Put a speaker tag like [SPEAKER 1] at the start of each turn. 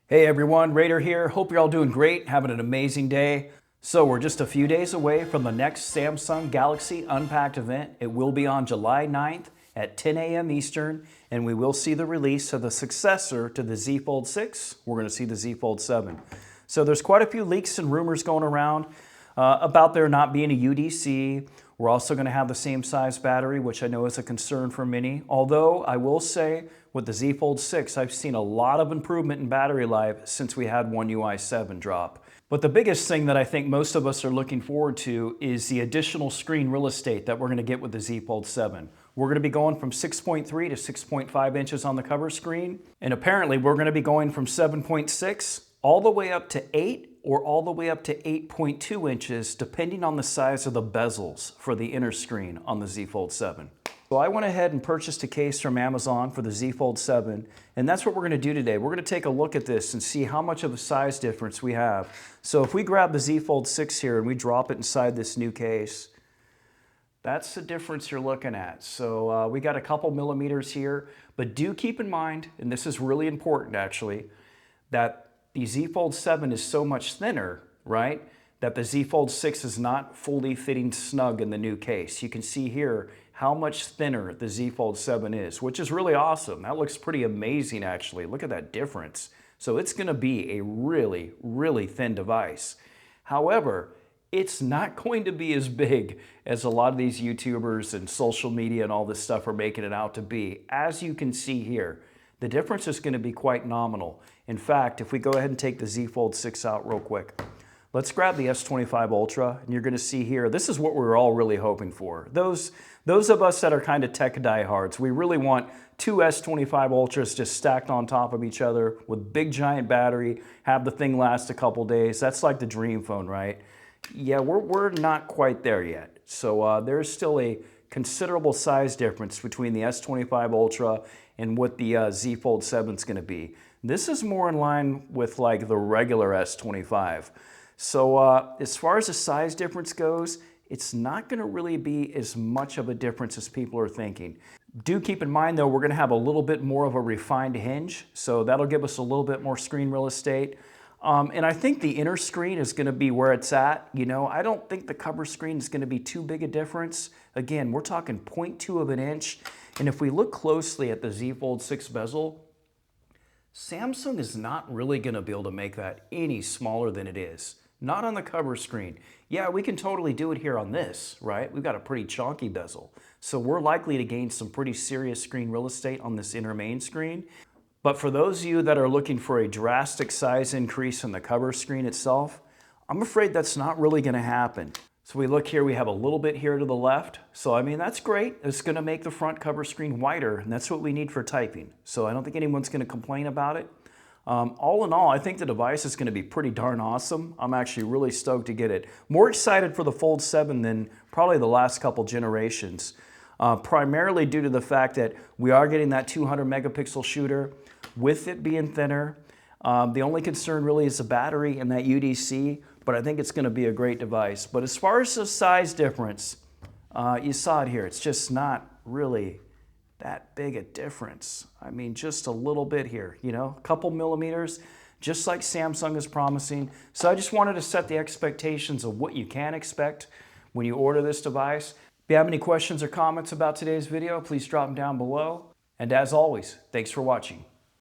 [SPEAKER 1] Hey everyone, Raider here. Hope you're all doing great, having an amazing day. So we're just a few days away from the next Samsung Galaxy Unpacked event. It will be on July 9th at 10 a.m. Eastern, and we will see the release of the successor to the Z Fold 6. We're going to see the Z Fold 7. So there's quite a few leaks and rumors going around about there not being a UDC. We're also going to have the same size battery, which I know is a concern for many. Although I will say with the Z Fold 6, I've seen a lot of improvement in battery life since we had One UI 7 drop. But the biggest thing that I think most of us are looking forward to is the additional screen real estate that we're going to get with the Z Fold 7. We're going to be going from 6.3 to 6.5 inches on the cover screen. And apparently we're going to be going from 7.6 all the way up to 8 or all the way up to 8.2 inches, depending on the size of the bezels for the inner screen on the Z Fold 7. So I went ahead and purchased a case from Amazon for the Z Fold 7, and that's what we're going to do today. We're going to take a look at this and see how much of a size difference we have. So if we grab the Z Fold 6 here and we drop it inside this new case, that's the difference you're looking at. So we got a couple millimeters here, but do keep in mind, and this is really important actually, that the Z Fold 7 is so much thinner, right, that the Z Fold 6 is not fully fitting snug in the new case. You can see here how much thinner the Z Fold 7 is, which is really awesome. That looks pretty amazing actually. Look at that difference. So it's going to be a really, really thin device. However, it's not going to be as big as a lot of these YouTubers and social media and all this stuff are making it out to be. As you can see here, the difference is going to be quite nominal. In fact, if we go ahead and take the Z Fold 6 out real quick, let's grab the S25 Ultra, and you're going to see here, this is what we were all really hoping for. Those of us that are kind of tech diehards, we really want two S25 Ultras just stacked on top of each other with big giant battery, have the thing last a couple days. That's like the dream phone, right? Yeah, we're not quite there yet. So there's still a considerable size difference between the S25 Ultra and what the Z Fold 7 is going to be. This is more in line with like the regular S25. So as far as the size difference goes, it's not going to really be as much of a difference as people are thinking. Do keep in mind though, we're going to have a little bit more of a refined hinge, so that'll give us a little bit more screen real estate. And I think the inner screen is going to be where it's at. You know, I don't think the cover screen is going to be too big a difference. Again, we're talking 0.2 of an inch. And if we look closely at the Z Fold 6 bezel, Samsung is not really going to be able to make that any smaller than it is. Not on the cover screen. Yeah, we can totally do it here on this, right? We've got a pretty chunky bezel. So we're likely to gain some pretty serious screen real estate on this inner main screen. But for those of you that are looking for a drastic size increase in the cover screen itself, I'm afraid that's not really going to happen. So we look here, we have a little bit here to the left. So I mean, that's great. It's going to make the front cover screen wider, and that's what we need for typing. So I don't think anyone's going to complain about it. All in all, I think the device is going to be pretty darn awesome. I'm actually really stoked to get it. More excited for the Fold 7 than probably the last couple generations. Primarily due to the fact that we are getting that 200 megapixel shooter with it being thinner. The only concern really is the battery and that UDC, but I think it's going to be a great device. But as far as the size difference, you saw it here. It's just not really that big a difference. I mean, just a little bit here, you know, a couple millimeters, just like Samsung is promising. So I just wanted to set the expectations of what you can expect when you order this device. If you have any questions or comments about today's video, please drop them down below. And as always, thanks for watching.